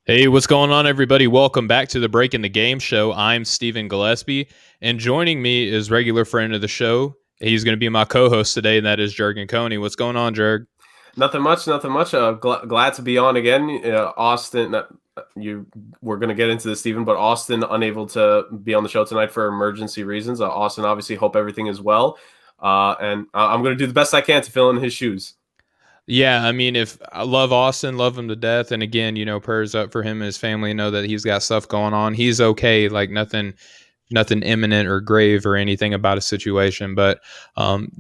Hey, what's going on, everybody? Welcome back to the Break in the Game show. I'm Stephen Gillespie, and joining me is regular friend of the show. He's going to be my co-host today, and that is Jurgen Coney. What's going on, Jurg? Nothing much, nothing much. Glad to be on again. Austin, you we're going to get into this, Stephen, but Austin unable to be on the show tonight for emergency reasons. Austin, obviously, hope everything is well. And I'm going to do the best I can to fill in his shoes. Yeah, I mean, if I love Austin, love him to death, and again, prayers up for him and his family. Know that he's got stuff going on. He's okay, like nothing imminent or grave or anything about a situation, but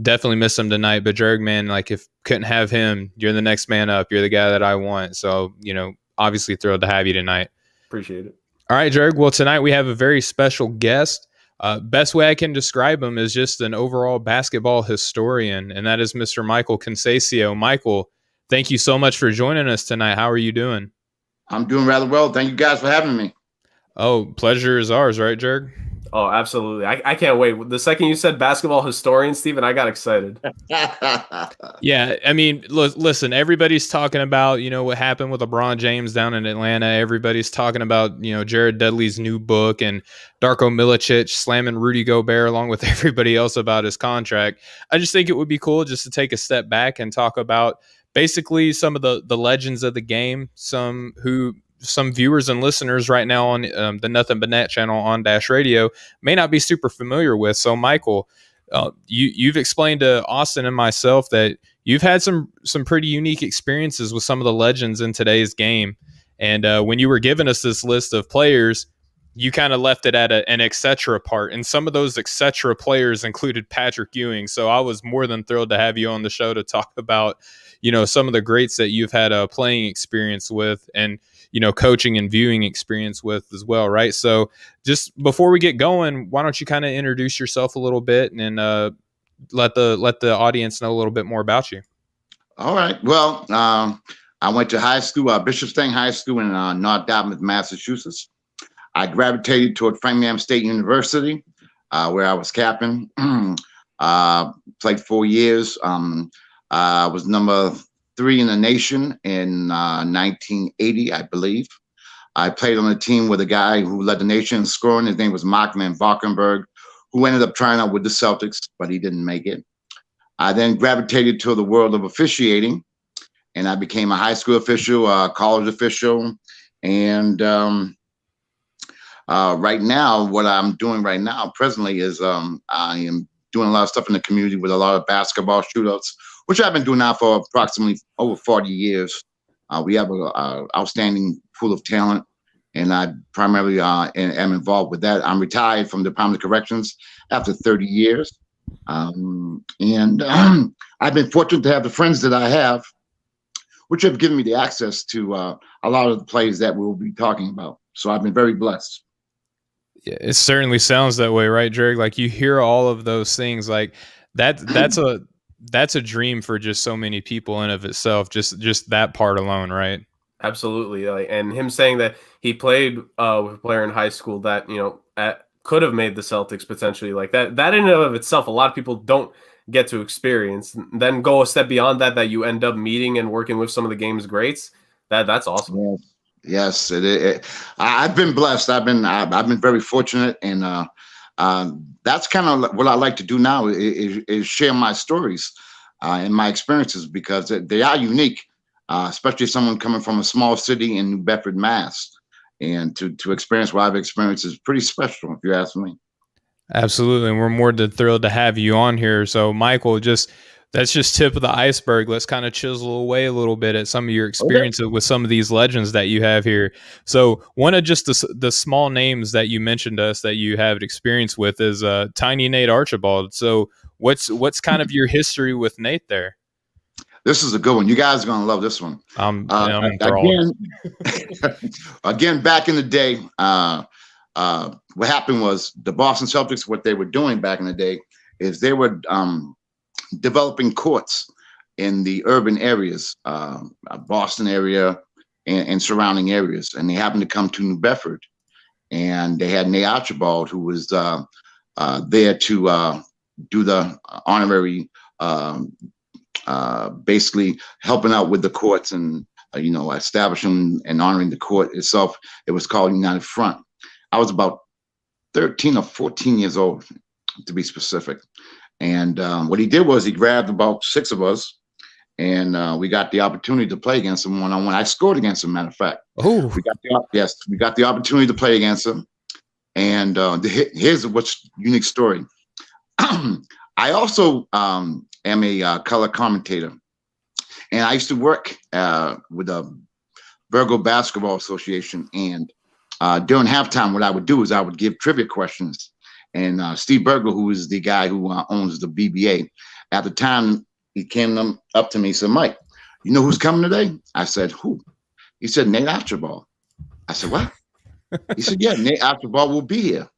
definitely miss him tonight. But Jurg, man, like if couldn't have him, you're the next man up. You're the guy that I want. So, obviously thrilled to have you tonight. Appreciate it. All right, Jurg. Well, tonight we have a very special guest. Best way I can describe him is just an overall basketball historian, and that is Mr. Michael Conceicao. Michael, thank you so much for joining us tonight. How are you doing? I'm doing rather well. Thank you guys for having me. Oh, pleasure is ours, right, Jurg? Oh, absolutely. I can't wait. The second you said basketball historian, Stephen, I got excited. Yeah, I mean, listen, everybody's talking about, what happened with LeBron James down in Atlanta. Everybody's talking about, Jared Dudley's new book and Darko Milicic slamming Rudy Gobert along with everybody else about his contract. I just think it would be cool just to take a step back and talk about basically some of the legends of the game, some viewers and listeners right now on the Nothing But Net channel on Dash Radio may not be super familiar with. So, Michael, you've explained to Austin and myself that you've had some pretty unique experiences with some of the legends in today's game. And when you were giving us this list of players, you kind of left it at an etc. part. And some of those etc. players included Patrick Ewing. So I was more than thrilled to have you on the show to talk about, some of the greats that you've had a playing experience with and, coaching and viewing experience with as well. Right. So just before we get going, why don't you kind of introduce yourself a little bit and let the audience know a little bit more about you. All right. Well, I went to high school, Bishopstown High School in North Dartmouth, Massachusetts. I gravitated toward Framingham State University, where I was captain. Played 4 years. I was number 3 in the nation in 1980, I believe. I played on a team with a guy who led the nation in scoring. His name was Mark Van Valkenburg, who ended up trying out with the Celtics, but he didn't make it. I then gravitated to the world of officiating, and I became a high school official, college official, and right now, what I'm doing right now presently is I am doing a lot of stuff in the community with a lot of basketball shootouts, which I've been doing now for approximately over 40 years. We have an outstanding pool of talent, and I primarily am involved with that. I'm retired from the Department of Corrections after 30 years. I've been fortunate to have the friends that I have, which have given me the access to a lot of the plays that we'll be talking about. So I've been very blessed. Yeah, it certainly sounds that way, right, Drake? Like you hear all of those things, like that's a dream for just so many people in of itself. Just that part alone, right? Absolutely. And him saying that he played with a player in high school that, could have made the Celtics potentially, like that in and of itself, a lot of people don't get to experience. Then go a step beyond that you end up meeting and working with some of the game's greats. That's awesome. Yes, I've been blessed. I've been very fortunate, and that's kind of what I like to do now is share my stories and my experiences, because they are unique, especially someone coming from a small city in New Bedford, Mass. And to experience what I've experienced is pretty special, if you ask me. Absolutely. And we're more than thrilled to have you on here. So, Michael, that's just tip of the iceberg. Let's kind of chisel away a little bit at some of your experiences with some of these legends that you have here. So one of just the small names that you mentioned to us that you have experience with is Tiny Nate Archibald. So what's kind of your history with Nate there? This is a good one. You guys are going to love this one. Again, back in the day, what happened was the Boston Celtics, what they were doing back in the day is they were developing courts in the urban areas, Boston area and surrounding areas. And they happened to come to New Bedford. And they had Nate Archibald, who was there to do the honorary basically helping out with the courts and establishing and honoring the court itself. It was called United Front. I was about 13 or 14 years old, to be specific. And what he did was he grabbed about 6 of us, and we got the opportunity to play against him one-on-one. I scored against him, matter of fact. Oh, we got the opportunity to play against him. And here's what's unique story. I also am a color commentator, and I used to work with the Virgo Basketball Association. And during halftime, what I would do is I would give trivia questions. And Steve Berger, who is the guy who owns the BBA, at the time, he came up to me and said, "Mike, you know who's coming today?" I said, "Who?" He said, "Nate Archibald." I said, "What?" He said, "Yeah, Nate Archibald will be here."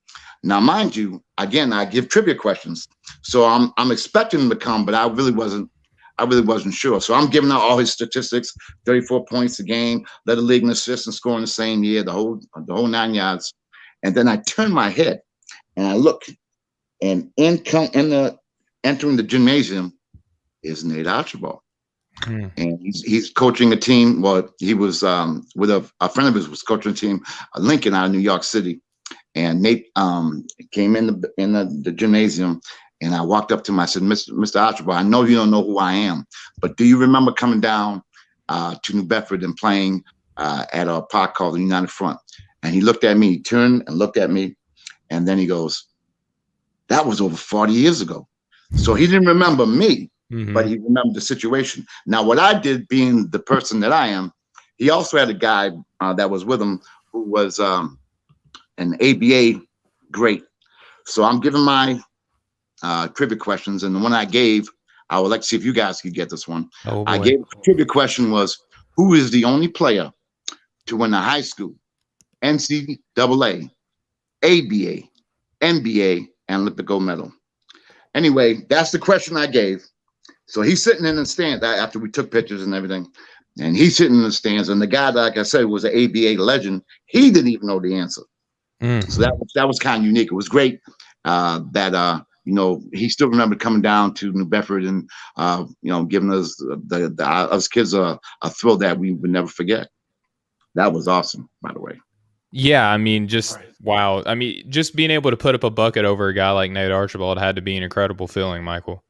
Now, mind you, again, I give trivia questions, so I'm expecting him to come, but I really wasn't sure. So I'm giving out all his statistics: 34 points a game, led the league in assists and scoring the same year, the whole 9 yards. And then I turn my head and I look, and entering the gymnasium is Nate Archibald. And he's coaching a team. Well, he was with a friend of his was coaching a team, Lincoln, out of New York City. And Nate came in the gymnasium, and I walked up to him. I said, Mr. Archibald, I know you don't know who I am, but do you remember coming down to New Bedford and playing at a park called the United Front? And he looked at me, he turned and looked at me, and then he goes, "That was over 40 years ago." So he didn't remember me, but he remembered the situation. Now, what I did, being the person that I am, he also had a guy that was with him who was an ABA great. So I'm giving my trivia questions, and the one I gave, I would like to see if you guys could get this one. Oh, I gave the trivia question was, who is the only player to win a high school, NCAA, ABA, NBA, and Olympic gold medal? Anyway, that's the question I gave. So he's sitting in the stands after we took pictures and everything, and he's sitting in the stands. And the guy, like I said, was an ABA legend. He didn't even know the answer. So that was kind of unique. It was great that he still remembered coming down to New Bedford and giving us us kids a thrill that we would never forget. That was awesome, by the way. Yeah, I mean, wow. I mean, just being able to put up a bucket over a guy like Nate Archibald had to be an incredible feeling, Michael.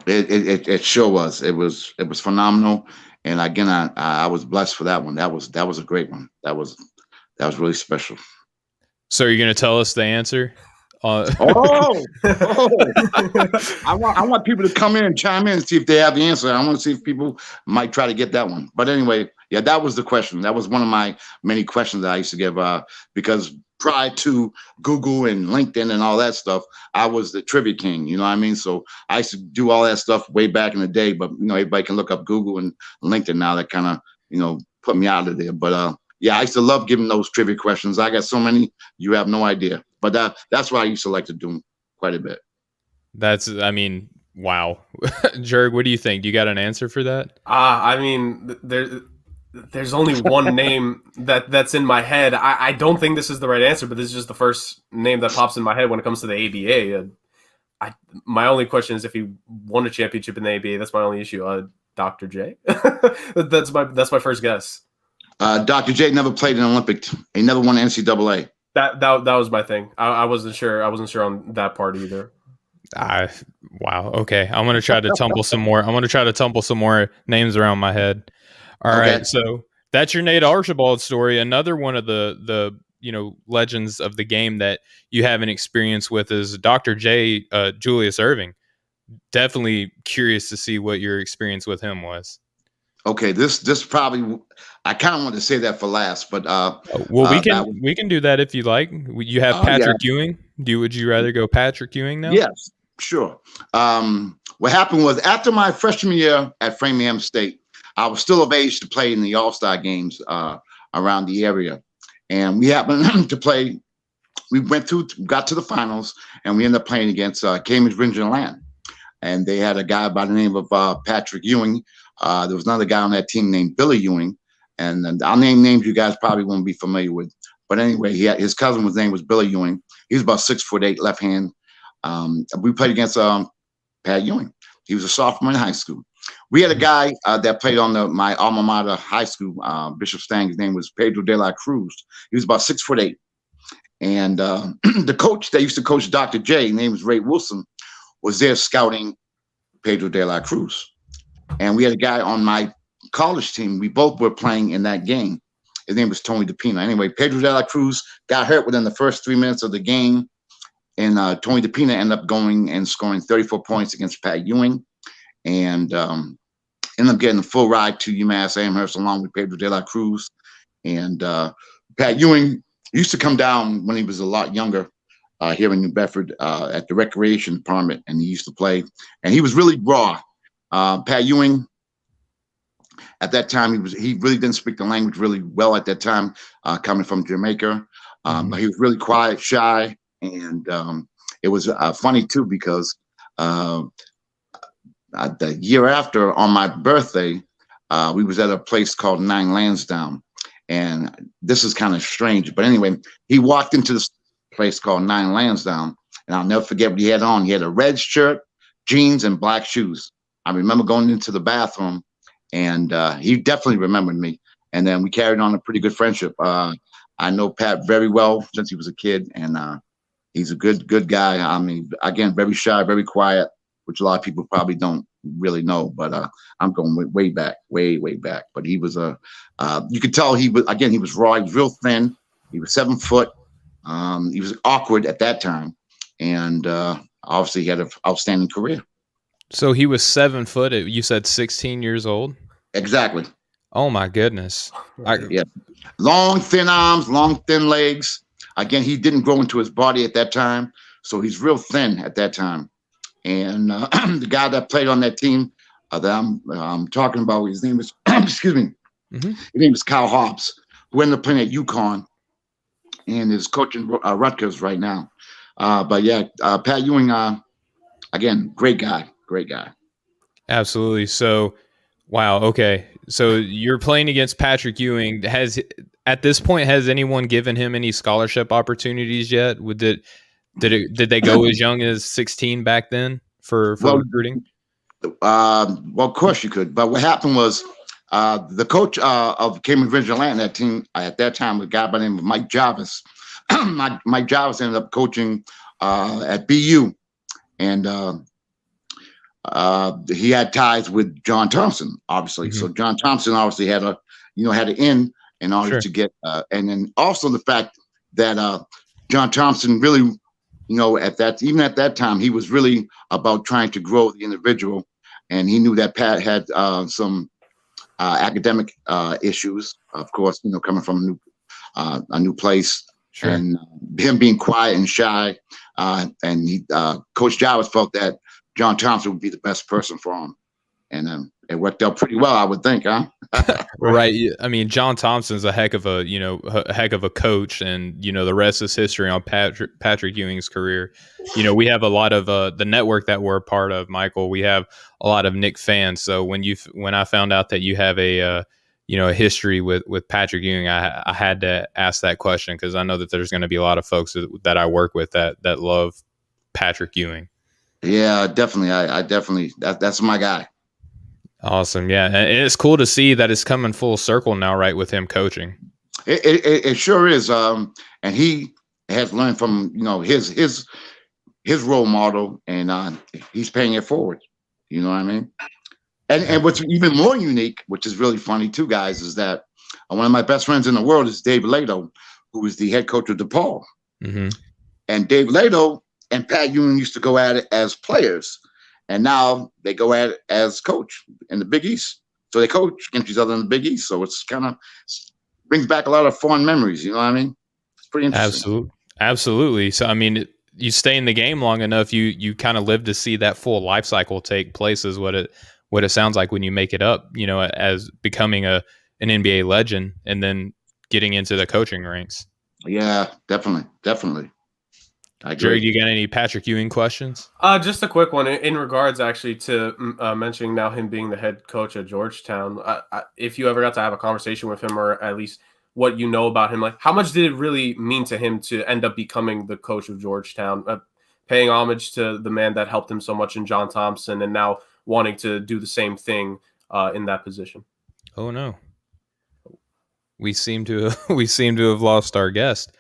It sure was. It was phenomenal. And again, I was blessed for that one. That was a great one. That was really special. So you're going to tell us the answer? I want people to come in and chime in and see if they have the answer. I want to see if people might try to get that one. But anyway, yeah, that was the question. That was one of my many questions that I used to give because prior to Google and LinkedIn and all that stuff, I was the trivia king. You know what I mean? So I used to do all that stuff way back in the day. But everybody can look up Google and LinkedIn now. That kind of put me out of there. But yeah, I used to love giving those trivia questions. I got so many, you have no idea. But that's why I used to like to do them quite a bit. Wow. Jerg, what do you think? Do you got an answer for that? I mean, there's only one name that's in my head. I don't think this is the right answer, but this is just the first name that pops in my head when it comes to the ABA. My only question is if he won a championship in the ABA. That's my only issue. Dr. J. that's my first guess. Dr. J never played in an Olympic. He never won NCAA. That was my thing. I wasn't sure. I wasn't sure on that part either. Wow. Okay. I'm gonna try to tumble some more. I'm gonna try to tumble some more names around my head. All right. So that's your Nate Archibald story. Another one of the legends of the game that you have an experience with is Dr. J. Julius Erving. Definitely curious to see what your experience with him was. Okay, this probably, I kind of want to say that for last, but we can do that if you like. You have Patrick Ewing. Would you rather go Patrick Ewing now? Yes, sure. What happened was after my freshman year at Framingham State, I was still of age to play in the All-Star games around the area, and we happened to play. We got to the finals, and we ended up playing against Cambridge Rangers Land, and they had a guy by the name of Patrick Ewing. There was another guy on that team named Billy Ewing, and I'll name names you guys probably won't be familiar with. But anyway, his cousin's name was Billy Ewing. He was about 6'8", left hand. We played against Pat Ewing. He was a sophomore in high school. We had a guy that played on my alma mater high school, Bishop Stang. His name was Pedro de la Cruz. He was about 6'8". And the coach that used to coach Dr. J, his name was Ray Wilson, was there scouting Pedro de la Cruz. And we had a guy on my college team. We both were playing in that game. His name was Tony DePina. Anyway, Pedro de la Cruz got hurt within the first 3 minutes of the game. And Tony DePina ended up going and scoring 34 points against Pat Ewing. And ended up getting a full ride to UMass Amherst along with Pedro de la Cruz. And Pat Ewing used to come down when he was a lot younger here in New Bedford at the recreation department, and he used to play. And he was really raw. Pat Ewing, at that time, he really didn't speak the language really well at that time, coming from Jamaica. But he was really quiet, shy, and it was funny too because the year after, on my birthday, we was at a place called Nine Lansdowne, and this is kind of strange, but anyway, he walked into this place called Nine Lansdowne, and I'll never forget what he had on. He had a red shirt, jeans, and black shoes. I remember going into the bathroom, and he definitely remembered me. And then we carried on a pretty good friendship. I know Pat very well since he was a kid, and he's a good guy. I mean, again, very shy, very quiet, which a lot of people probably don't really know, but I'm going way back. But he was you could tell he was raw. He was real thin. He was 7 foot. He was awkward at that time, and obviously he had an outstanding career. So he was 7 foot. You said 16 years old. Exactly. Oh my goodness. Yeah. Long, thin arms, long, thin legs. Again, he didn't grow into his body at that time, so he's real thin at that time. And the guy that played on that team that I'm talking about, his name is, excuse me, his name is Kyle Hobbs, who ended up playing at UConn and is coaching Rutgers right now. But yeah, Pat Ewing, again, great guy. Absolutely. So, wow. Okay. So you're playing against Patrick Ewing. At this point, has anyone given him any scholarship opportunities yet? Did they go as young as 16 back then for recruiting? Well, of course you could. But what happened was the coach of Cambridge Ridge Atlanta team at that time was a guy by the name of Mike Jarvis. Mike Jarvis ended up coaching at BU, and he had ties with John Thompson, obviously. So John Thompson obviously had an in order to get, and then also the fact that John Thompson really, at that time, he was really about trying to grow the individual, and he knew that Pat had some academic issues, of course, coming from a new place, and him being quiet and shy, and Coach Jarvis felt that John Thompson would be the best person for him, and it worked out pretty well, I would think, huh? Right. I mean, John Thompson's a heck of a coach, and the rest is history on Patrick Ewing's career. We have a lot of the network that we're a part of, Michael. We have a lot of Knick fans. So when I found out that you have a history with Patrick Ewing, I had to ask that question because I know that there's going to be a lot of folks that I work with that love Patrick Ewing. Yeah, definitely. I definitely that's my guy. Awesome. Yeah. And it's cool to see that it's coming full circle now, right, with him coaching. It sure is. And he has learned from, his role model, and he's paying it forward. You know what I mean? And what's even more unique, which is really funny too, guys, is that one of my best friends in the world is Dave Lato, who is the head coach of DePaul. And Dave Lato and Pat Ewing used to go at it as players. And now they go at it as coach in the Big East. So they coach against each other in the Big East. So it's kind of brings back a lot of fond memories. You know what I mean? It's pretty interesting. Absolutely. So, I mean, you stay in the game long enough, you kind of live to see that full life cycle take place is what it sounds like when you make it up, as becoming an NBA legend and then getting into the coaching ranks. Yeah, definitely. Jerry, you got any Patrick Ewing questions? Just a quick one in regards actually to mentioning now him being the head coach at Georgetown. If you ever got to have a conversation with him, or at least what you know about him, like how much did it really mean to him to end up becoming the coach of Georgetown, paying homage to the man that helped him so much in John Thompson, and now wanting to do the same thing in that position. Oh no, we seem to have lost our guest.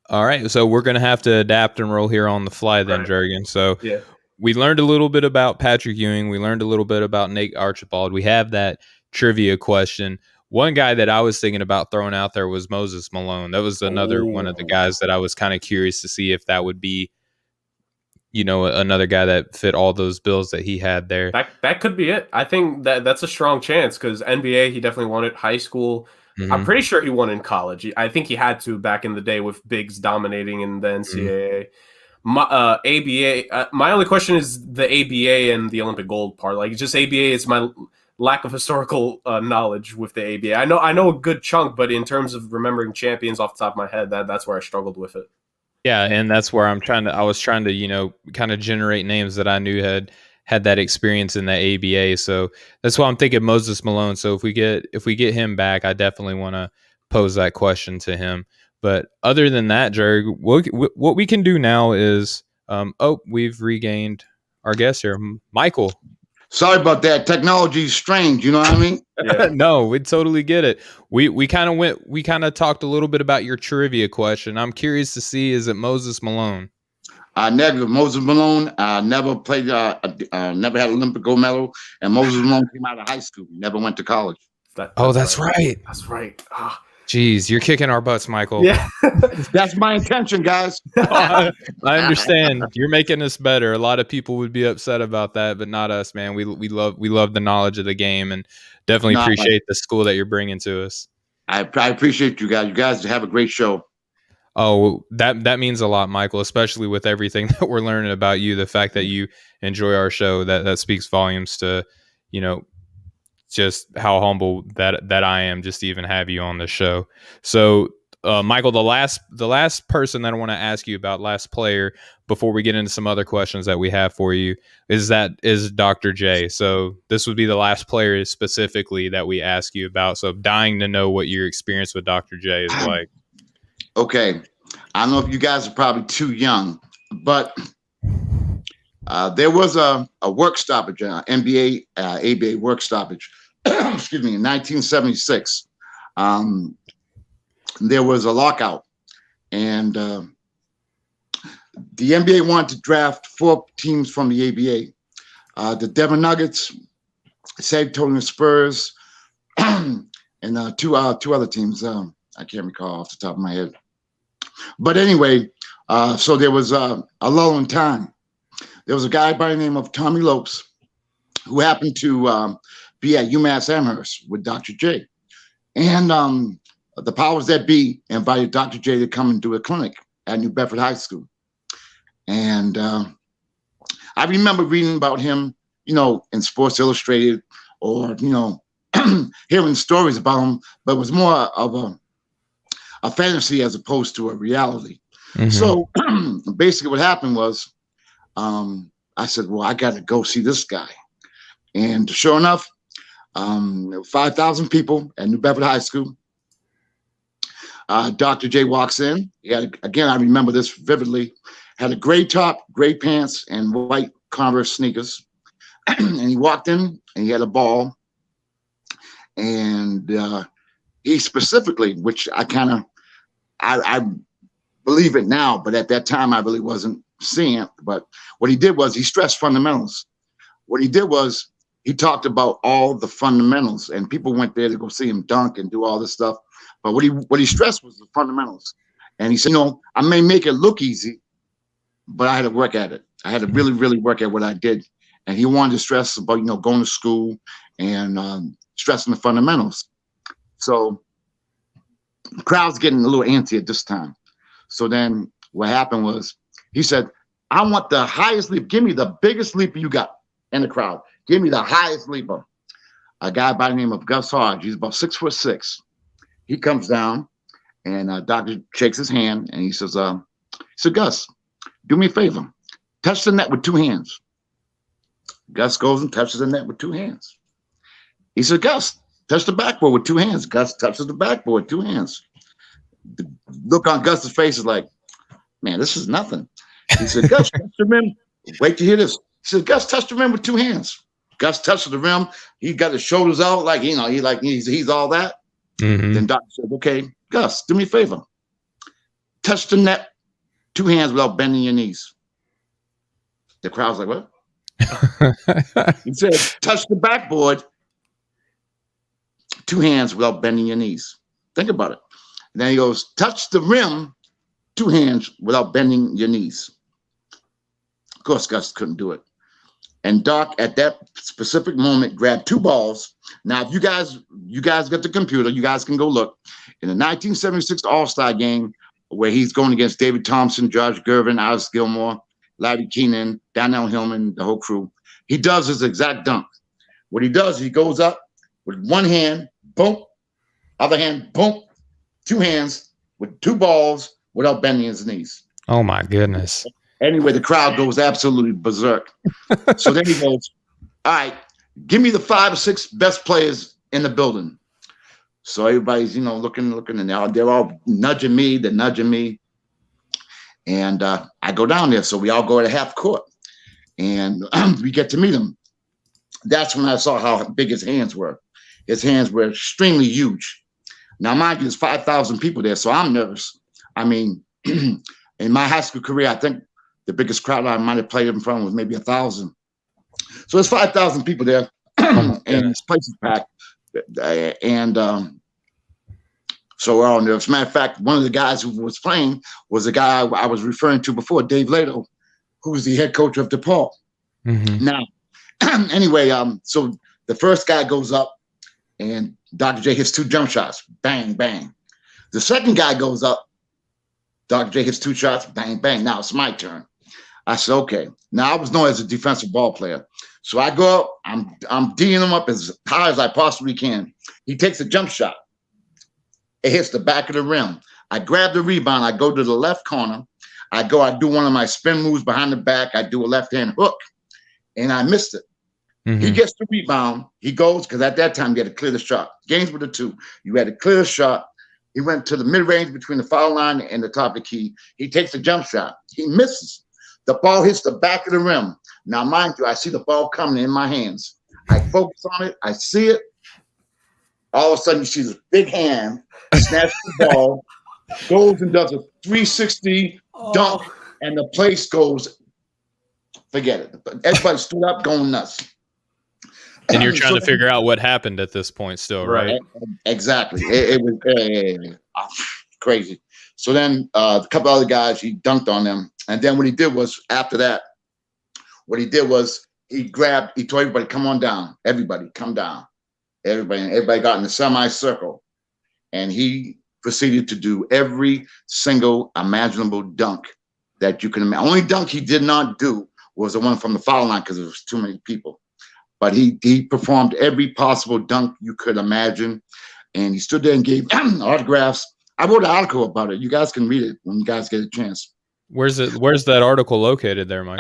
All right, so we're gonna have to adapt and roll here on the fly then, Right. Jurgen. So Yeah. we learned a little bit about Patrick Ewing. We learned a little bit about Nate Archibald. We have that trivia question. One guy that I was thinking about throwing out there was Moses Malone. That was another one of the guys that I was kind of curious to see if that would be, another guy that fit all those bills that he had there. That could be it. I think that's a strong chance because NBA, he definitely won it. High school, Mm-hmm. I'm pretty sure he won in college. I think he had to back in the day with bigs dominating in the NCAA. My ABA. My only question is the ABA and the Olympic gold part. Like, just ABA is my lack of historical knowledge with the ABA. I know a good chunk, but in terms of remembering champions off the top of my head, that's where I struggled with it. Yeah, and that's where I was trying to, kind of generate names that I knew had that experience in the ABA. So that's why I'm thinking Moses Malone. So if we get him back, I definitely want to pose that question to him. But other than that, Jerry, what we can do now is, we've regained our guest here, Michael. Sorry about that. Technology is strange. You know what I mean? Yeah. No, we totally get it. We kind of talked a little bit about your trivia question. I'm curious to see, is it Moses Malone? Negative. Moses Malone never played. Never had an Olympic gold medal, and Moses Malone came out of high school. Never went to college. That's right. That's right. Jeez, you're kicking our butts, Michael. Yeah, that's my intention, guys. I understand. You're making us better. A lot of people would be upset about that, but not us, man. We love the knowledge of the game, and definitely appreciate the school that you're bringing to us. I appreciate you guys. You guys have a great show. Oh, that means a lot, Michael, especially with everything that we're learning about you. The fact that you enjoy our show, that speaks volumes to, just how humble that I am just to even have you on the show. So, Michael, the last person that I want to ask you about, last player, before we get into some other questions that we have for you, is Dr. J. So this would be the last player specifically that we ask you about. So dying to know what your experience with Dr. J is like. Okay. I don't know if you guys are probably too young, but there was a work stoppage, NBA, ABA work stoppage, excuse me, in 1976. There was a lockout, and the NBA wanted to draft 4 teams from the ABA. The Denver Nuggets, San Antonio Spurs, and two other teams. I can't recall off the top of my head. But anyway, so there was a lull in time. There was a guy by the name of Tommy Lopes who happened to be at UMass Amherst with Dr. J. And the powers that be invited Dr. J to come and do a clinic at New Bedford High School. And I remember reading about him, in Sports Illustrated, or, hearing stories about him, but it was more of a fantasy as opposed to a reality. Mm-hmm. So basically what happened was, I said, well, I got to go see this guy. And sure enough, 5,000 people at New Bedford High School. Dr. J walks in. He had, again, I remember this vividly, had a gray top, gray pants, and white Converse sneakers. And he walked in, and he had a ball. And he specifically, which I believe it now, but at that time I really wasn't seeing it. But what he did was he stressed fundamentals. What he did was he talked about all the fundamentals, and people went there to go see him dunk and do all this stuff. But what he stressed was the fundamentals. And he said, I may make it look easy, but I had to work at it. I had to really, really work at what I did. And he wanted to stress about, going to school and stressing the fundamentals. So the crowd's getting a little antsy at this time. So then what happened was he said, I want the highest leap. Give me the biggest leaper you got in the crowd. Give me the highest leaper. A guy by the name of Gus Hodge. He's about 6'6". He comes down, and Doctor shakes his hand, and he says, Gus, do me a favor. Touch the net with 2 hands. Gus goes and touches the net with 2 hands. He said, Gus, touch the backboard with 2 hands. Gus touches the backboard with 2 hands. The look on Gus's face is like, man, this is nothing. He said, Gus, touch the rim. Wait to hear this. He said, Gus touched the rim with 2 hands. Gus touched the rim. He got his shoulders out like, he's all that. Mm-hmm. Then Doc said, okay, Gus, do me a favor. Touch the net, 2 hands without bending your knees. The crowd's like, what? He said, touch the backboard, 2 hands without bending your knees. Think about it. And then he goes, touch the rim, 2 hands without bending your knees. Of course, Gus couldn't do it. And Doc, at that specific moment, grabbed 2 balls. Now, if you guys got the computer, you guys can go look. In the 1976 All-Star game, where he's going against David Thompson, George Gervin, Alice Gilmore, Larry Keenan, Donnell Hillman, the whole crew, he does his exact dunk. What he does, he goes up with 1 hand, boom, other hand, boom, 2 hands with 2 balls without bending his knees. Oh, my goodness. Anyway, the crowd goes absolutely berserk. So then he goes, all right, give me the 5 or 6 best players in the building. So everybody's, looking, and they're all nudging me. They're nudging me. And I go down there. So we all go to half court. And we get to meet him. That's when I saw how big his hands were. His hands were extremely huge. Now, mind you, there's 5,000 people there, so I'm nervous. I mean, in my high school career, I think the biggest crowd I might have played in front of was maybe 1,000. So there's 5,000 people there, and this place is packed. And so we're all nervous. Matter of fact, one of the guys who was playing was the guy I was referring to before, Dave Lato, who was the head coach of DePaul. Mm-hmm. Now, anyway, so the first guy goes up, and Dr. J hits 2 jump shots, bang, bang. The second guy goes up, Dr. J hits 2 shots, bang, bang. Now it's my turn. I said, okay. Now I was known as a defensive ball player. So I go up, I'm D'ing him up as high as I possibly can. He takes a jump shot. It hits the back of the rim. I grab the rebound. I go to the left corner. I do one of my spin moves behind the back. I do a left-hand hook, and I missed it. Mm-hmm. He gets the rebound. He goes, because at that time, you had to clear the shot. Games with the 2. You had to clear the shot. He went to the mid-range between the foul line and the top of the key. He takes a jump shot. He misses. The ball hits the back of the rim. Now, mind you, I see the ball coming in my hands. I focus on it. I see it. All of a sudden, you see this big hand snatch the ball, goes and does a 360 dunk, and the place goes, forget it. Everybody stood up going nuts. And you're trying to figure out what happened at this point still, right? Exactly. It was crazy. So then a couple other guys, he dunked on them. And then what he did was, after that, he told everybody, come on down. Everybody, come down. Everybody got in the semicircle. And he proceeded to do every single imaginable dunk that you can imagine. Only dunk he did not do was the one from the foul line because there was too many people. But he performed every possible dunk you could imagine. And he stood there and gave autographs. I wrote an article about it. You guys can read it when you guys get a chance. Where's that article located there, Mike?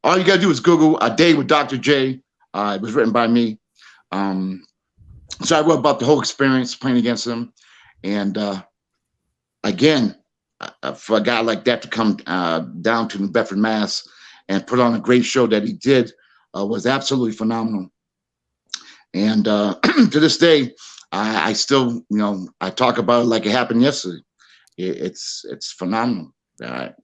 All you got to do is Google A Day with Dr. J. It was written by me. So I wrote about the whole experience playing against him. And again, for a guy like that to come down to New Bedford, Mass. and put on a great show that he did was absolutely phenomenal. And to this day, I still, I talk about it like it happened yesterday. It's phenomenal.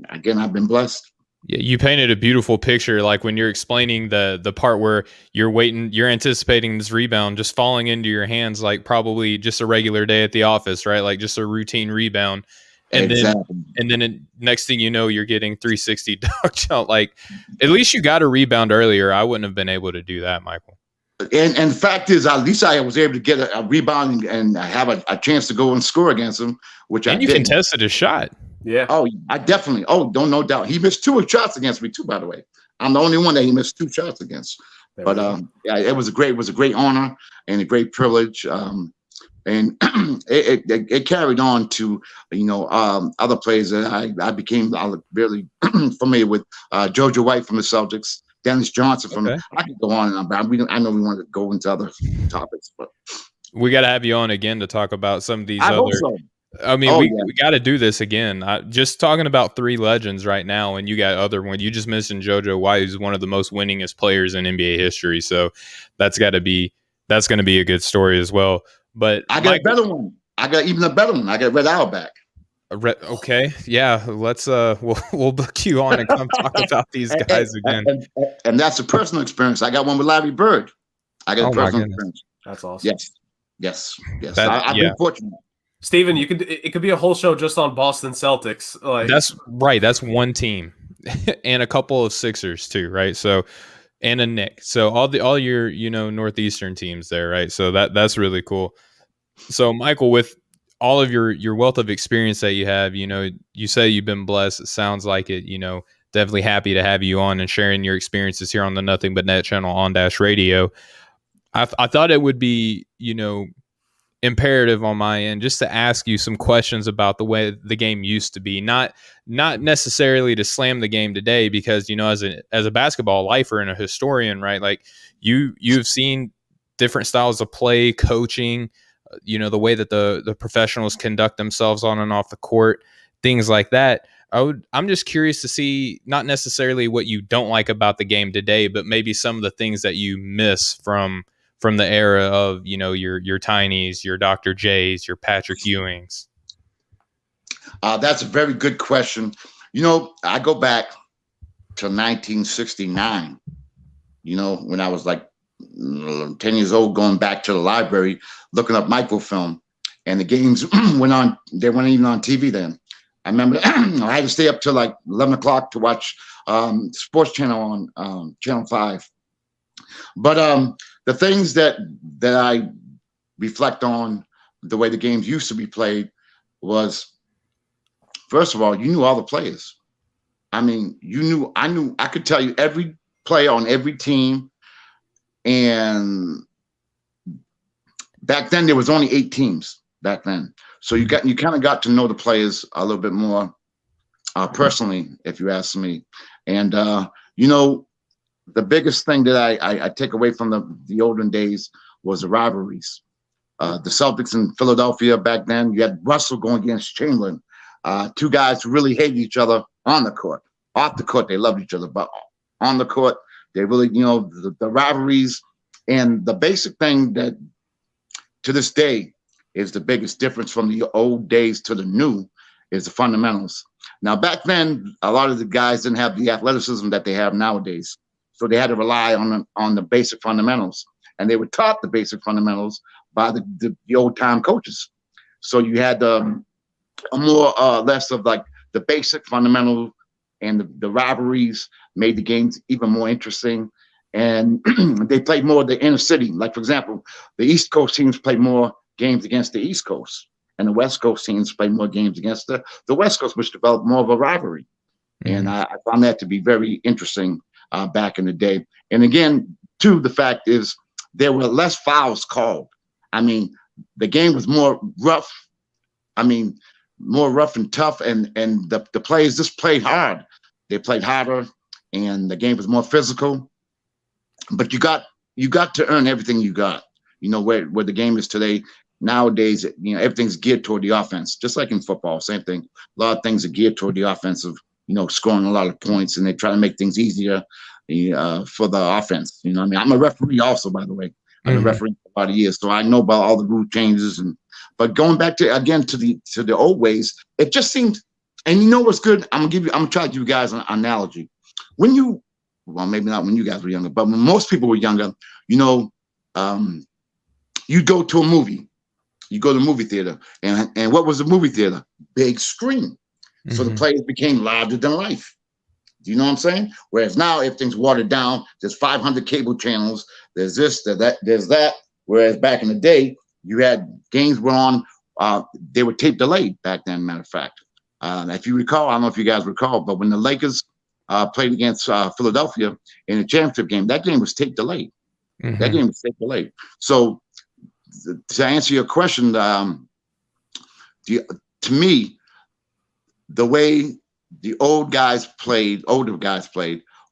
Again, I've been blessed. Yeah, you painted a beautiful picture, like when you're explaining the part where you're anticipating this rebound just falling into your hands, like probably just a regular day at the office, right? Like just a routine rebound. And exactly. then next thing you know, you're getting 360 dunk shot. Like, at least you got a rebound earlier. I wouldn't have been able to do that, Michael. And the fact is, at least I was able to get a rebound and have a chance to go and score against him, which I did. And you contested his shot. Yeah. Oh, I definitely. Oh, no doubt. He missed 2 shots against me too, by the way. I'm the only one that he missed 2 shots against. But yeah, it was a great honor and a great privilege. And it carried on to, other players that I became really familiar with. Jojo White from the Celtics, Dennis Johnson from I could go on and on, but I know we want to go into other topics, but we got to have you on again to talk about some of these other I mean, Oh we yeah. got to do this again. Just talking about three legends right now, and you got other one. You just mentioned JoJo White, who's one of the most winningest players in NBA history. So that's going to be a good story as well. But I got a better one. I got even a better one. I got Red Auerbach. Okay, yeah, let's we'll book you on and come talk about these guys again. And that's a personal experience. I got one with Larry Bird. I got a personal experience. That's awesome. Yes. I've been fortunate. Steven, it could be a whole show just on Boston Celtics. Like, that's right. That's one team, and a couple of Sixers too, right? So, and a Knick. So all your Northeastern teams there, right? So that's really cool. So Michael, with all of your wealth of experience that you have, you say you've been blessed. It sounds like it. Definitely happy to have you on and sharing your experiences here on the Nothing But Net channel on Dash Radio. I thought it would be imperative on my end just to ask you some questions about the way the game used to be, not necessarily to slam the game today, because as a basketball lifer and a historian, right, like you've seen different styles of play, coaching, the way that the professionals conduct themselves on and off the court, things like that. I'm just curious to see, not necessarily what you don't like about the game today, but maybe some of the things that you miss from the era of, your Tinys, your Dr. J's, your Patrick Ewings? That's a very good question. I go back to 1969, when I was like 10 years old, going back to the library, looking up microfilm, and the games went on. They weren't even on TV then. I remember I had to stay up till like 11 o'clock to watch Sports Channel on Channel 5. But the things that I reflect on the way the games used to be played was, first of all, you knew all the players. I mean, I could tell you every player on every team. And back then there was only 8 teams back then. So you kind of got to know the players a little bit more personally, if you ask me. And the biggest thing that I take away from the olden days was the rivalries. The Celtics in Philadelphia back then, you had Russell going against Chamberlain. 2 guys who really hated each other on the court. Off the court, they loved each other, but on the court, they really, the rivalries. And the basic thing that to this day is the biggest difference from the old days to the new is the fundamentals. Now, back then, a lot of the guys didn't have the athleticism that they have nowadays. So they had to rely on the basic fundamentals. And they were taught the basic fundamentals by the old time coaches. So you had a more less of like the basic fundamental, and the rivalries made the games even more interesting. And they played more of the inner city. Like, for example, the East Coast teams played more games against the East Coast, and the West Coast teams played more games against the West Coast, which developed more of a rivalry. Mm-hmm. And I found that to be very interesting back in the day. And again, too, the fact is there were less fouls called. I mean, the game was more rough. I mean, more rough and tough, and the players just played hard. They played harder, and the game was more physical. But you got to earn everything you got. Where the game is today. Nowadays, everything's geared toward the offense. Just like in football, same thing. A lot of things are geared toward the offensive. Scoring a lot of points, and they try to make things easier for the offense. I mean, I'm a referee also, by the way. I'm a referee for about a year, so I know about all the rule changes. But going back to the old ways, it just seemed. And what's good? I'm gonna try to give you guys an analogy. Well, maybe not when you guys were younger, but when most people were younger, you'd go to a movie. You go to the movie theater, and what was the movie theater? Big screen. Mm-hmm. So the players became larger than life. Do you know what I'm saying? Whereas now everything's watered down. There's 500 cable channels. There's this, there's that. Whereas back in the day, you had games were on. They were tape delayed back then. Matter of fact, if you recall, I don't know if you guys recall, but when the Lakers played against Philadelphia in a championship game, that game was tape delayed. Mm-hmm. That game was tape delayed. So to answer your question, to me, the way the older guys played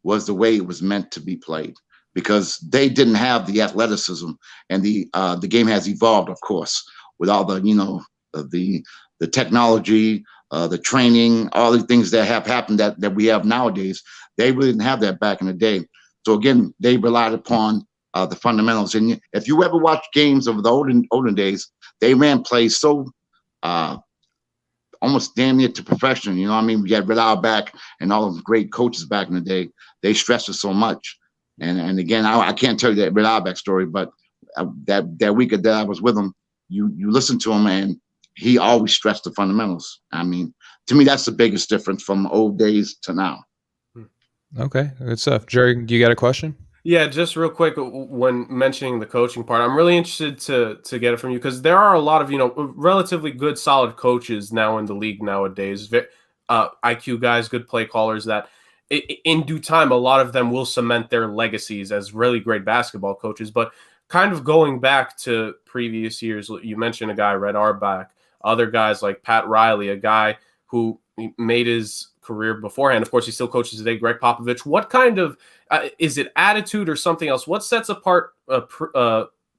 was the way it was meant to be played, because they didn't have the athleticism, and the game has evolved, of course, with all the the technology, the training, all the things that have happened that we have nowadays. They really didn't have that back in the day. So again, they relied upon the fundamentals. And if you ever watch games of the olden days, they ran plays so almost damn near to perfection. You know what I mean? We had Red Auerbach and all of the great coaches back in the day. They stressed it so much. And again, I can't tell you that Red Auerbach story, but that week that I was with him, you listen to him, and he always stressed the fundamentals. I mean, to me, that's the biggest difference from old days to now. Okay, good stuff. Jerry, you got a question? Yeah, just real quick, when mentioning the coaching part, I'm really interested to get it from you, because there are a lot of, relatively good, solid coaches now in the league nowadays, IQ guys, good play callers that in due time, a lot of them will cement their legacies as really great basketball coaches. But kind of going back to previous years, you mentioned a guy, Red Auerbach, other guys like Pat Riley, a guy who made his career beforehand. Of course, he still coaches today, Greg Popovich. What kind of, is it attitude or something else? What sets apart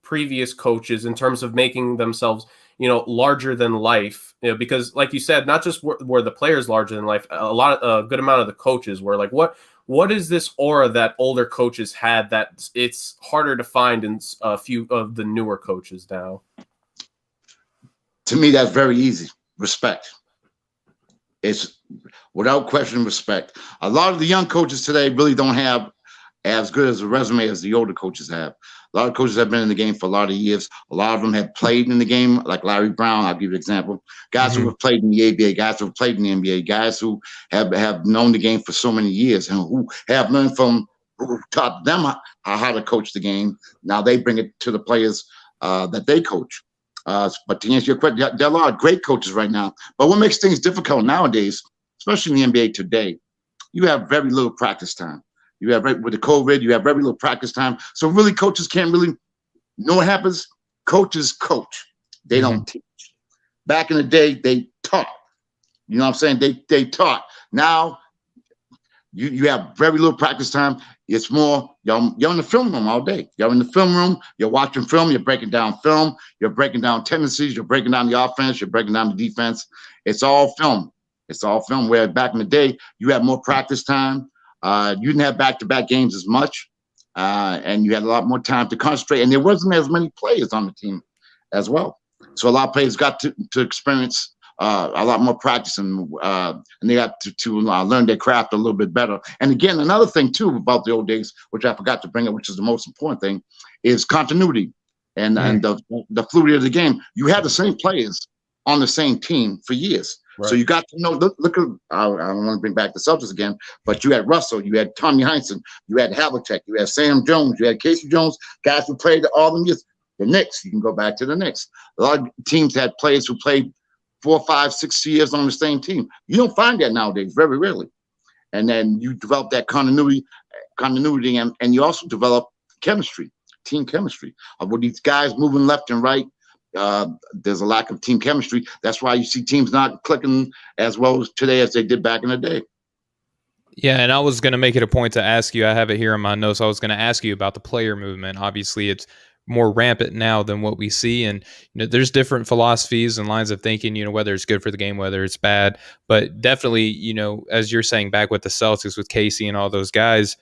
previous coaches in terms of making themselves, larger than life? Because like you said, not just were the players larger than life, a good amount of the coaches were. Like, what is this aura that older coaches had that it's harder to find in a few of the newer coaches now? To me, that's very easy. Respect. It's without question respect. A lot of the young coaches today really don't have as good as a resume as the older coaches have. A lot of coaches have been in the game for a lot of years. A lot of them have played in the game, like Larry Brown. I'll give you an example. Guys who have played in the ABA, guys who have played in the NBA, guys who have known the game for so many years and who have learned from who taught them how to coach the game. Now they bring it to the players that they coach. But to answer your question, there are a lot of great coaches right now. But what makes things difficult nowadays, especially in the NBA today, you have very little practice time. You have, with the COVID, you have very little practice time. So really, coaches can't really know what happens. Coaches coach. They don't teach. Back in the day, they taught. You know what I'm saying? They taught. Now, you have very little practice time. It's more, you're in the film room all day. You're in the film room. You're watching film. You're breaking down film. You're breaking down tendencies. You're breaking down the offense. You're breaking down the defense. It's all film. It's all film. Where back in the day, you had more practice time. You didn't have back-to-back games as much, and you had a lot more time to concentrate. And there wasn't as many players on the team as well. So a lot of players got to experience a lot more practice, and they got to learn their craft a little bit better. And again, another thing too about the old days, which I forgot to bring up, which is the most important thing, is continuity and the fluidity of the game. You had the same players on the same team for years. Right. So you got to know, look at, I don't want to bring back the Celtics again, but you had Russell, you had Tommy Heinsohn, you had Havlicek, you had Sam Jones, you had Casey Jones, guys who played all them years. The Knicks, you can go back to the Knicks. A lot of teams had players who played 4, 5, 6 years on the same team. You don't find that nowadays, very rarely. And then you develop that continuity, and you also develop chemistry, team chemistry. With these guys moving left and right, there's a lack of team chemistry. That's why you see teams not clicking as well today as they did back in the day. Yeah, and I was going to make it a point to ask you, I have it here in my notes, I was going to ask you about the player movement. Obviously, it's more rampant now than what we see, and there's different philosophies and lines of thinking, whether it's good for the game, whether it's bad, but definitely, as you're saying, back with the Celtics with Casey and all those guys,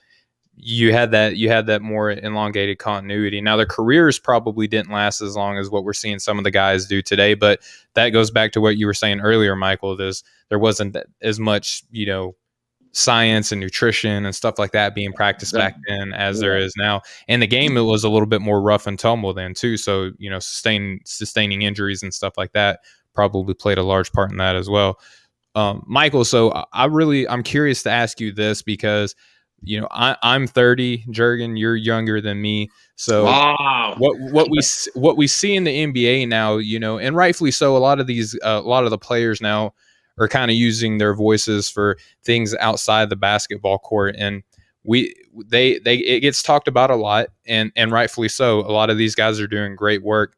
you had that more elongated continuity. Now their careers probably didn't last as long as what we're seeing some of the guys do today, but that goes back to what you were saying earlier, Michael. There wasn't as much science and nutrition and stuff like that being practiced back then as there is now. And the game, it was a little bit more rough and tumble then too. So, sustaining injuries and stuff like that probably played a large part in that as well. Michael, so I'm curious to ask you this because, I'm 30, Jurgen, you're younger than me. So wow. what we see in the NBA now, and rightfully so, a lot of the players now are kind of using their voices for things outside the basketball court. And it gets talked about a lot, and rightfully so. A lot of these guys are doing great work.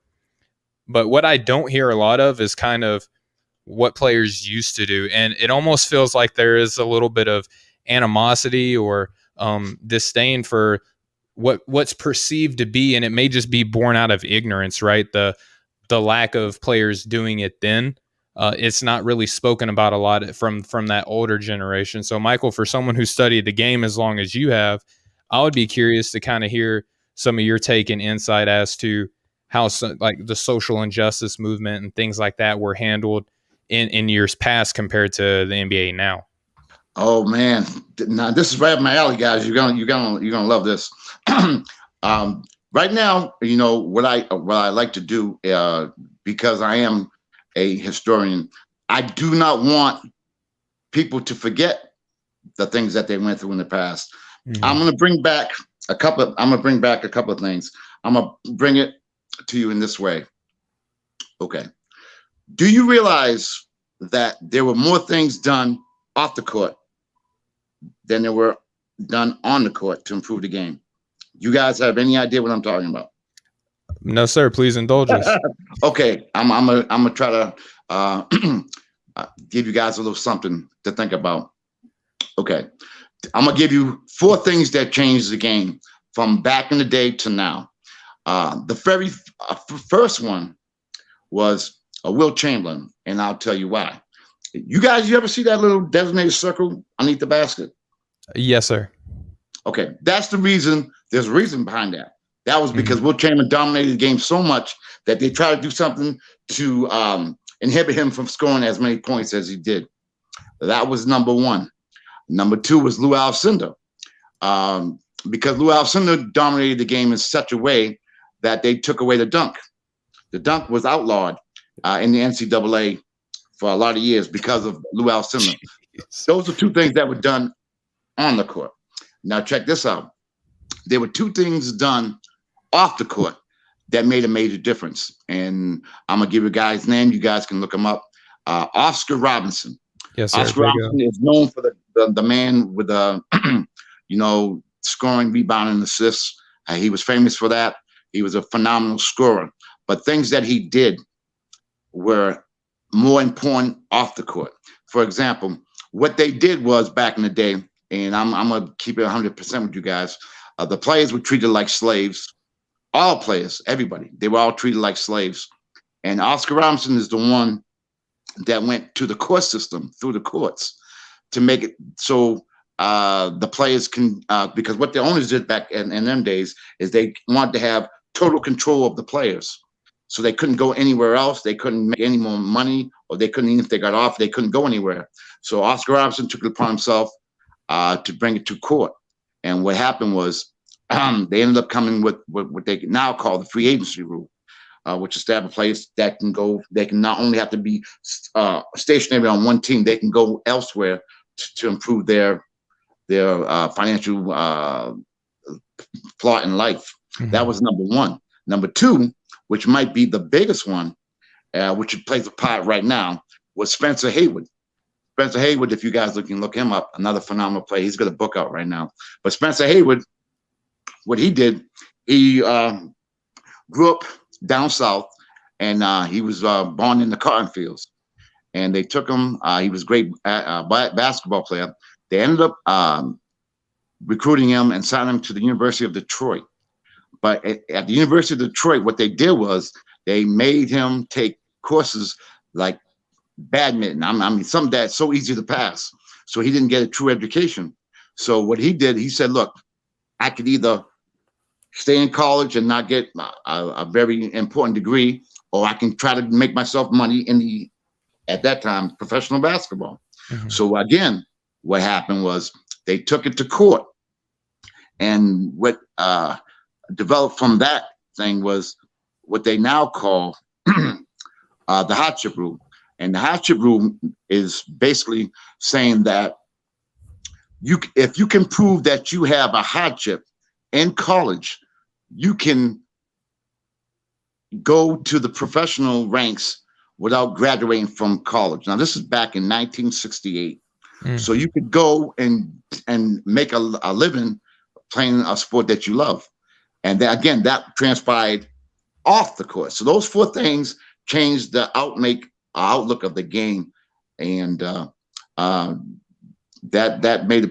But what I don't hear a lot of is kind of what players used to do. And it almost feels like there is a little bit of animosity or disdain for what's perceived to be, and it may just be born out of ignorance, right? the lack of players doing it then. It's not really spoken about a lot from that older generation. So, Michael, for someone who studied the game as long as you have, I would be curious to kind of hear some of your take and insight as to how like the social injustice movement and things like that were handled in years past compared to the NBA now. Oh man, now this is right up my alley, guys. You're gonna love this. Right now, you know what I like to do, because I am a historian. I do not want people to forget the things that they went through in the past. Mm-hmm. I'm gonna bring back a couple of things. I'm gonna bring it to you in this way. Okay. Do you realize that there were more things done off the court than there were done on the court to improve the game? You guys have any idea what I'm talking about? No, sir. Please indulge us. Okay, I'm gonna try to give you guys a little something to think about. Okay, I'm gonna give you 4 things that changed the game from back in the day to now. The very first one was Will Chamberlain, and I'll tell you why. You ever see that little designated circle underneath the basket? Yes, sir. Okay, that's the reason. There's a reason behind that. That was because Will Chamberlain dominated the game so much that they tried to do something to inhibit him from scoring as many points as he did. That was number 1. Number 2 was Lou Alcindor, because Lou Alcindor dominated the game in such a way that they took away the dunk. The dunk was outlawed in the NCAA for a lot of years because of Lou Alcindor. Those are 2 things that were done on the court. Now check this out. There were 2 things done off the court that made a major difference. And I'm gonna give you a guy's name. You guys can look him up. Oscar Robinson. Yes, sir. Oscar Robinson is known for the man with scoring, rebounding, assists. He was famous for that. He was a phenomenal scorer. But things that he did were more important off the court. For example, what they did was back in the day, and I'm gonna keep it 100% with you guys. The players were treated like slaves. All players, everybody, they were all treated like slaves. And Oscar Robinson is the one that went to the court system, through the courts, to make it so the players can, because what the owners did back in them days is they wanted to have total control of the players. So they couldn't go anywhere else. They couldn't make any more money, or they couldn't, even if they got off, they couldn't go anywhere. So Oscar Robinson took it upon himself to bring it to court. And what happened was they ended up coming with what they now call the free agency rule, which established players that can go. They can not only have to be stationary on one team, they can go elsewhere to improve their financial plot in life. Mm-hmm. That was number 1. Number 2, which might be the biggest one, which plays a part right now, was Spencer Haywood. Spencer Haywood, if you guys can look him up, another phenomenal player. He's got a book out right now. But Spencer Haywood, what he did, he grew up down south, and he was born in the cotton fields. And they took him. He was a great basketball player. They ended up recruiting him and signing him to the University of Detroit. But at the University of Detroit, what they did was they made him take courses like badminton. I mean, something that's so easy to pass. So he didn't get a true education. So what he did, he said, look, I could either stay in college and not get a very important degree, or I can try to make myself money in at that time, professional basketball. Mm-hmm. So again, what happened was they took it to court. And what developed from that thing was what they now call the hardship rule. And the hardship rule is basically saying that if you can prove that you have a hardship in college, you can go to the professional ranks without graduating from college. Now, this is back in 1968. So you could go and make a living playing a sport that you love. And then, again, that transpired off the court. So those 4 things changed the outlook of the game. And that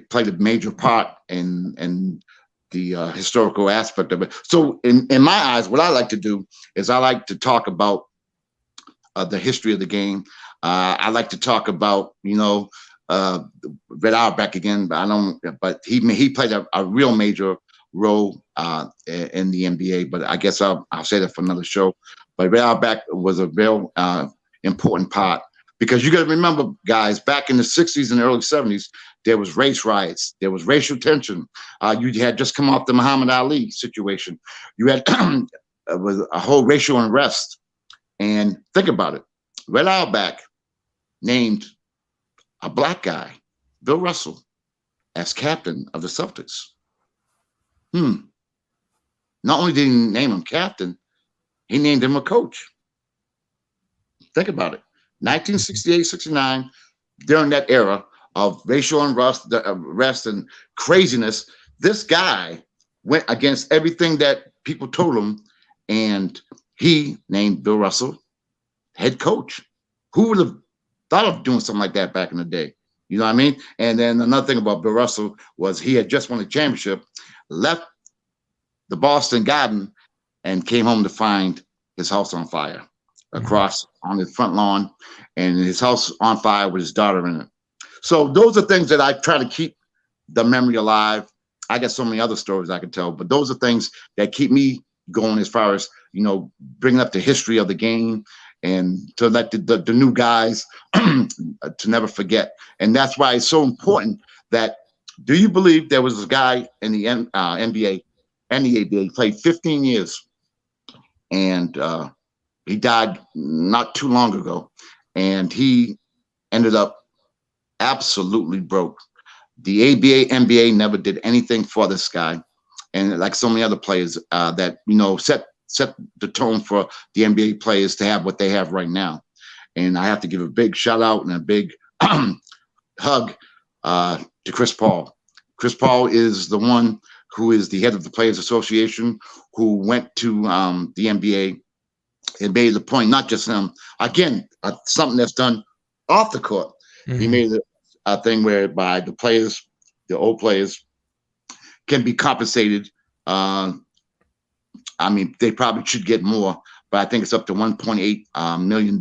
played a major part in the historical aspect of it. So in my eyes, what I like to do is I like to talk about the history of the game. I like to talk about, Red Auerbach again, but I don't. But he played a real major role in the NBA. But I guess I'll say that for another show. But Red Auerbach was a real important part, because you got to remember, guys, back in the 60s and early 70s, there was race riots, there was racial tension. You had just come off the Muhammad Ali situation. You had was a whole racial unrest. And think about it. Red Auerbach named a black guy, Bill Russell, as captain of the Celtics. Not only did he name him captain, he named him a coach. Think about it. 1968-69, during that era of racial unrest and craziness, this guy went against everything that people told him, and he named Bill Russell head coach. Who would have thought of doing something like that back in the day? You know what I mean? And then another thing about Bill Russell was he had just won a championship, left the Boston Garden, and came home to find his house on fire across on his front lawn, and his house on fire with his daughter in it. So those are things that I try to keep the memory alive. I got so many other stories I could tell, but those are things that keep me going as far as, bringing up the history of the game and to let the new guys to never forget. And that's why it's so important that, do you believe there was a guy in the NBA and the ABA, played 15 years, and he died not too long ago, and he ended up absolutely broke. The ABA, NBA never did anything for this guy, and like so many other players that set the tone for the NBA players to have what they have right now. And I have to give a big shout out and a big hug to Chris Paul. Chris Paul is the one who is the head of the Players Association, who went to the NBA and made the point, not just him, again, something that's done off the court. He made a thing whereby the players, the old players, can be compensated. They probably should get more, but I think it's up to $1.8 million,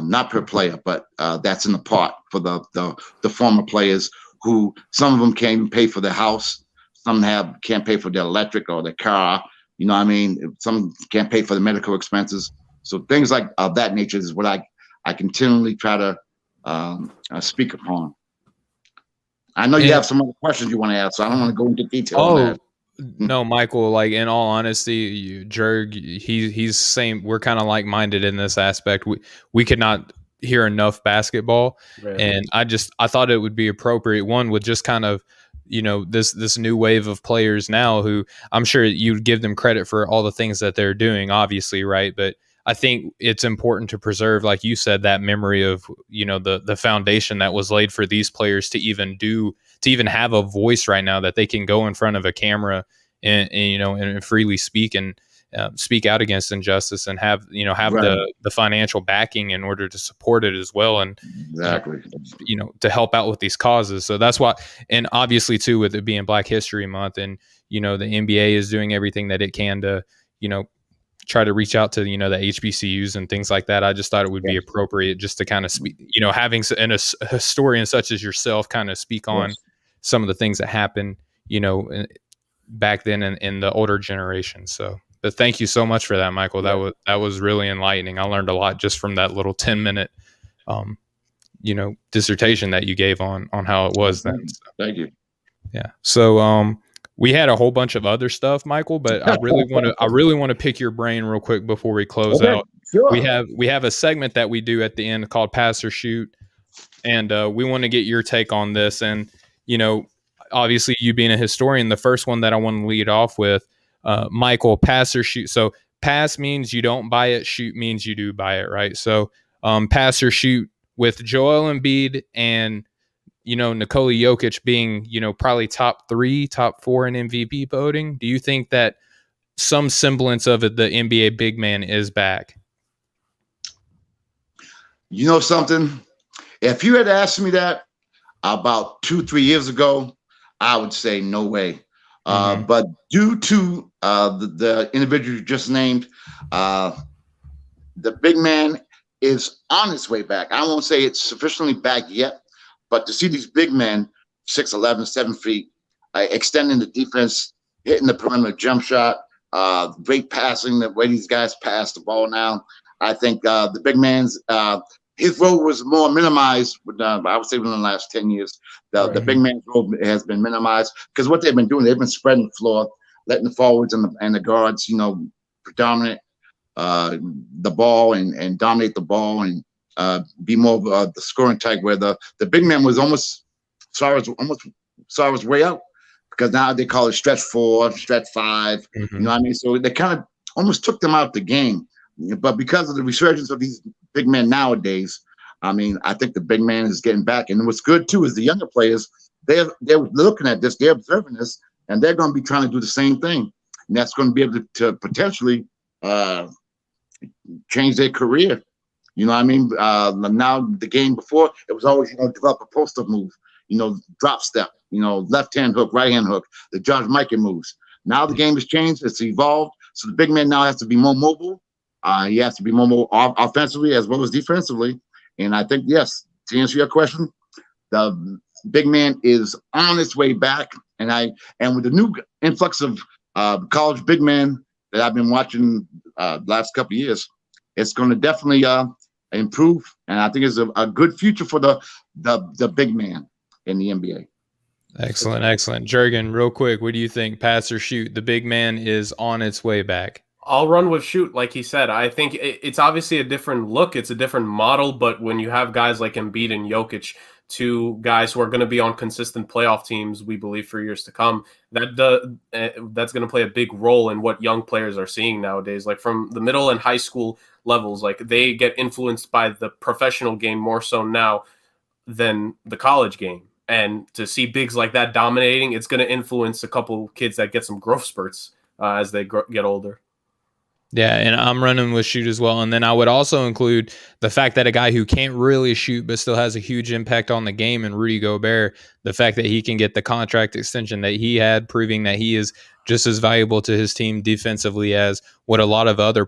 not per player, but that's in the pot for the former players, who some of them can't even pay for their house. Some can't pay for their electric or their car. You know what I mean? Some can't pay for the medical expenses. So things like that nature is what I continually try to speak upon. I know you have some other questions you want to ask, so I don't want to go into detail on that. No, Michael, like, in all honesty, Jerg, he's same. We're kind of like-minded in this aspect. We could not hear enough basketball. Right. And I thought it would be appropriate, one, with just kind of, this new wave of players now, who I'm sure you'd give them credit for all the things that they're doing, obviously, right? But I think it's important to preserve, like you said, that memory of, the foundation that was laid for these players to even have a voice right now, that they can go in front of a camera and freely speak and speak out against injustice, and have right. the financial backing in order to support it as well. And exactly, to help out with these causes. So that's why, and obviously too, with it being Black History Month, and, the NBA is doing everything that it can to, try to reach out to, the HBCUs and things like that. I just thought it would be appropriate just to kind of speak, having a historian such as yourself kind of speak on some of the things that happened, back then in the older generation. So, but thank you so much for that, Michael. That was really enlightening. I learned a lot just from that little 10-minute, dissertation that you gave on how it was then. So, thank you. Yeah. So, we had a whole bunch of other stuff, Michael, but I really want to pick your brain real quick before we close out. Sure. We have a segment that we do at the end called Pass or Shoot, and we want to get your take on this. And obviously, you being a historian, the first one that I want to lead off with, Michael, pass or shoot. So pass means you don't buy it, shoot means you do buy it, right? So pass or shoot, with Joel Embiid and Nikola Jokic being, probably top 3, top 4 in MVP voting. Do you think that some semblance of it, the NBA big man is back? You know something? If you had asked me that about 2-3 years ago, I would say no way. But due to the individual you just named, the big man is on its way back. I won't say it's sufficiently back yet, but to see these big men, 6'11", 7 feet, extending the defense, hitting the perimeter jump shot, great passing, the way these guys pass the ball now. I think the big man's his role was more minimized. I would say within the last 10 years, the big man's role has been minimized because what they've been doing, they've been spreading the floor, letting the forwards and the guards, predominate the ball and dominate the ball and be more of the scoring type. Where the big man was almost saw his way out because now they call it stretch 4, stretch 5. You know what I mean? So they kind of almost took them out the game. But because of the resurgence of these big men nowadays, I mean, I think the big man is getting back. And what's good too is the younger players, they're looking at this, they're observing this, and they're going to be trying to do the same thing. And that's going to be able to potentially change their career. You know what I mean? Now the game before, it was always, develop a post-up move, drop step, left hand hook, right hand hook, the George Mikan moves. Now the game has changed, it's evolved. So the big man now has to be more mobile. He has to be more offensively as well as defensively. And I think, yes, to answer your question, the big man is on its way back. And with the new influx of college big men that I've been watching the last couple of years, it's going to definitely improve. And I think it's a good future for the big man in the NBA. Excellent. Jurgen, real quick, what do you think? Pass or shoot? The big man is on its way back. I'll run with shoot, like he said. I think it's obviously a different look. It's a different model. But when you have guys like Embiid and Jokic, two guys who are going to be on consistent playoff teams, we believe, for years to come, that's going to play a big role in what young players are seeing nowadays. Like from the middle and high school levels, like they get influenced by the professional game more so now than the college game. And to see bigs like that dominating, it's going to influence a couple kids that get some growth spurts as they get older. Yeah, and I'm running with shoot as well. And then I would also include the fact that a guy who can't really shoot but still has a huge impact on the game, and Rudy Gobert, the fact that he can get the contract extension that he had, proving that he is just as valuable to his team defensively as what a lot of other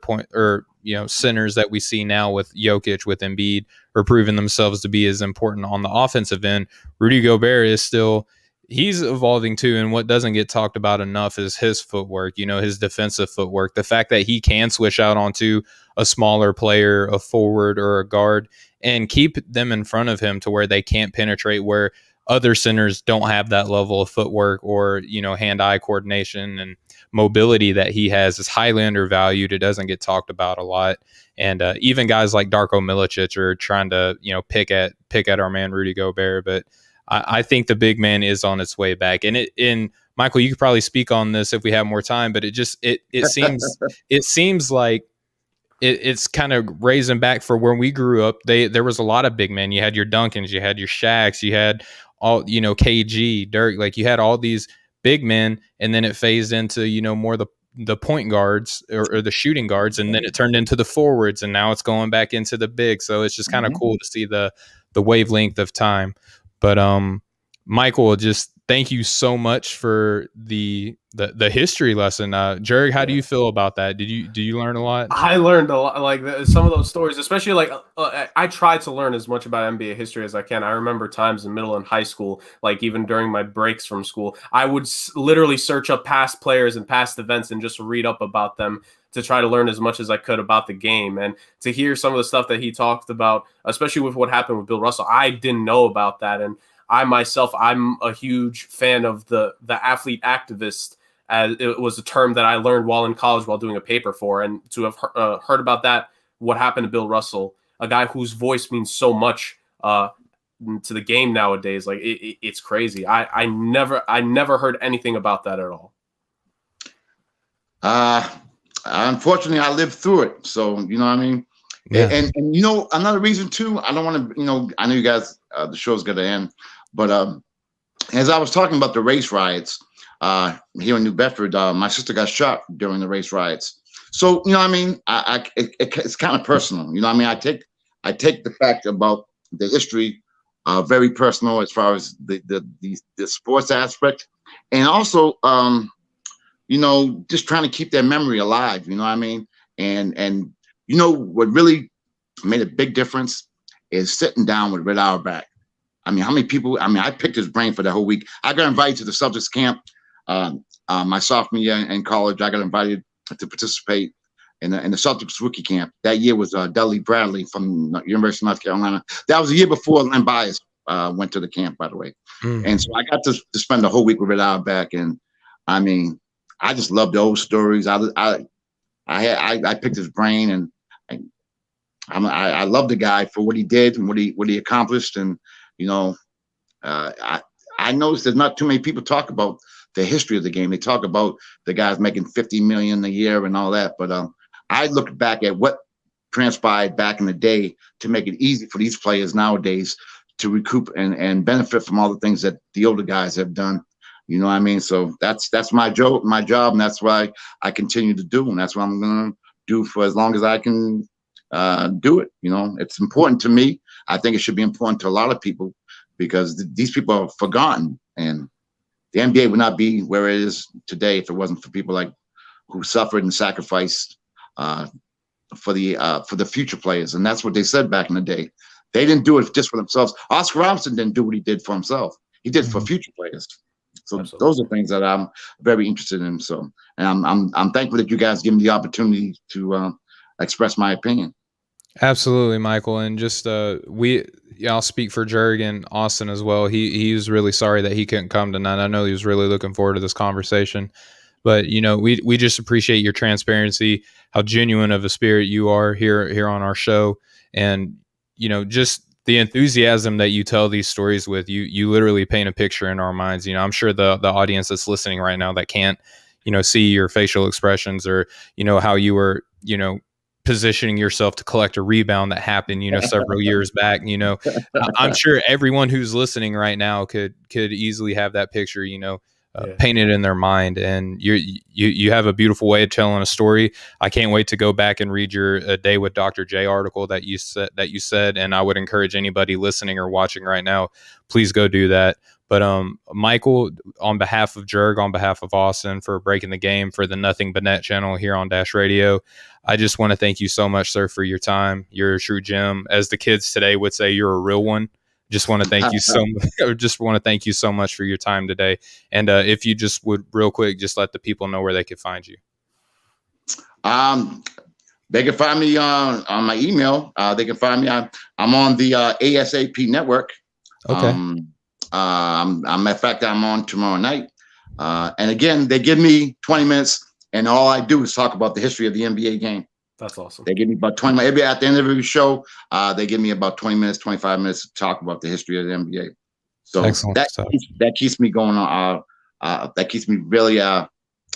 centers that we see now with Jokic, with Embiid, are proving themselves to be as important on the offensive end. Rudy Gobert is still... he's evolving too, and what doesn't get talked about enough is his footwork, his defensive footwork. The fact that he can switch out onto a smaller player, a forward or a guard, and keep them in front of him to where they can't penetrate, where other centers don't have that level of footwork or, hand-eye coordination and mobility that he has, is highly undervalued. It doesn't get talked about a lot. And even guys like Darko Milicic are trying to, pick at our man Rudy Gobert, but I think the big man is on its way back. And Michael, you could probably speak on this if we have more time, but it seems like it's kind of raising back for when we grew up. There was a lot of big men. You had your Duncans, you had your Shaqs, you had all, KG, Dirk, like you had all these big men, and then it phased into, more the point guards or the shooting guards, and then it turned into the forwards, and now it's going back into the big. So it's just kind of cool to see the wavelength of time. But Michael, just thank you so much for the history lesson. Jerg, how do you feel about that? Do you learn a lot? I learned a lot, like some of those stories, especially like I try to learn as much about NBA history as I can. I remember times in middle and high school, like even during my breaks from school, I would literally search up past players and past events and just read up about them to try to learn as much as I could about the game. And to hear some of the stuff that he talked about, especially with what happened with Bill Russell, I didn't know about that. And I myself, I'm a huge fan of the athlete activist, as it was a term that I learned while in college while doing a paper for. And to have heard about that, what happened to Bill Russell, a guy whose voice means so much to the game nowadays, like it's crazy. I never heard anything about that at all. Unfortunately, I lived through it. So, you know what I mean? Yeah. And another reason too, I don't want to, I know you guys, the show's going to end, but as I was talking about the race riots here in New Bedford, my sister got shot during the race riots. So, you know what I mean? It's kind of personal. You know what I mean? I take the fact about the history very personal as far as the sports aspect. And also, just trying to keep their memory alive, you know what I mean? And you know what really made a big difference is sitting down with Red Auerbach. I mean, how many people? I mean, I picked his brain for the whole week. I got invited to the Celtics camp my sophomore year in college. I got invited to participate in the Celtics rookie camp. That year was Dudley Bradley from University of North Carolina. That was the year before Len Bias went to the camp, by the way. And so I got to spend the whole week with Red Auerbach, and I mean, I just loved the old stories. I picked his brain, and I love the guy for what he did and what he accomplished. And you know, I noticed there's not too many people talk about the history of the game. They talk about the guys making $50 million a year and all that, but I look back at what transpired back in the day to make it easy for these players nowadays to recoup and benefit from all the things that the older guys have done. You know what I mean? So that's my job, and that's why I continue to do, and that's what I'm gonna do for as long as I can do it. You know, it's important to me. I think it should be important to a lot of people, because these people are forgotten, and the NBA would not be where it is today if it wasn't for people like who suffered and sacrificed for the future players. And that's what they said back in the day. They didn't do it just for themselves. Oscar Robertson didn't do what he did for himself. He did for future players. So Absolutely. Those are things that I'm very interested in. So, and I'm thankful that you guys give me the opportunity to express my opinion. Absolutely, Michael. And just I'll speak for Jerg and Austin as well. He was really sorry that he couldn't come tonight. I know he was really looking forward to this conversation. But you know, we just appreciate your transparency, how genuine of a spirit you are here on our show, and you know, just the enthusiasm that you tell these stories with. You literally paint a picture in our minds. You know, I'm sure the audience that's listening right now that can't, you know, see your facial expressions, or you know how you were, you know, positioning yourself to collect a rebound that happened, you know, several years back. You know, I'm sure everyone who's listening right now could easily have that picture, you know, painted in their mind. And you have a beautiful way of telling a story. I can't wait to go back and read your A Day with Dr. J article that you said. And I would encourage anybody listening or watching right now, please go do that. But Michael, on behalf of Jerg, on behalf of Austin, for breaking the game for the Nothing But Net channel here on Dash Radio, I just want to thank you so much, sir, for your time. You're a true gem. As the kids today would say, you're a real one. Just want to thank you so much. Just want to thank you so much for your time today. And if you just would real quick, just let the people know where they could find you. They can find me on my email. They can find me. I'm on the ASAP network. Okay. In fact, I'm on tomorrow night. And again, they give me 20 minutes, and all I do is talk about the history of the NBA game. That's awesome. They give me about 20 minutes. At the end of every show, they give me about 20 minutes, 25 minutes to talk about the history of the NBA. So that keeps me going on. That keeps me really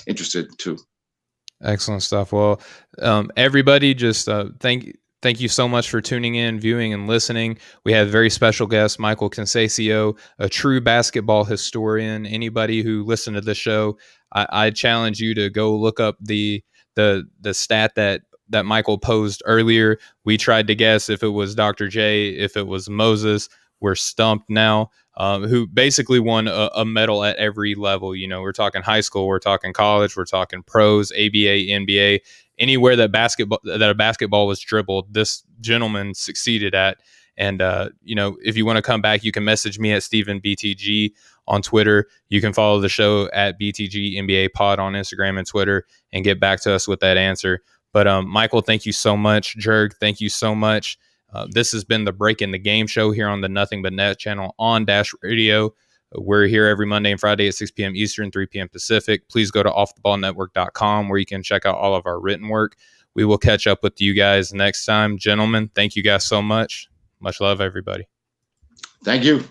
interested too. Excellent stuff. Well, everybody, just thank you so much for tuning in, viewing, and listening. We had a very special guest, Michael Conceicao, a true basketball historian. Anybody who listened to this show, I challenge you to go look up the stat that Michael posed earlier. We tried to guess if it was Dr. J, if it was Moses. We're stumped now. Who basically won a medal at every level. You know, we're talking high school, we're talking college, we're talking pros, ABA, NBA, anywhere that a basketball was dribbled, this gentleman succeeded at. And you know, if you want to come back, you can message me at Stephen BTG on Twitter. You can follow the show at BTG NBA Pod on Instagram and Twitter, and get back to us with that answer. But Michael, thank you so much. Jerg, thank you so much. This has been the Breaking the Game show here on the Nothing But Net channel on Dash Radio. We're here every Monday and Friday at 6 p.m. Eastern, 3 p.m. Pacific. Please go to offtheballnetwork.com where you can check out all of our written work. We will catch up with you guys next time. Gentlemen, thank you guys so much. Much love, everybody. Thank you.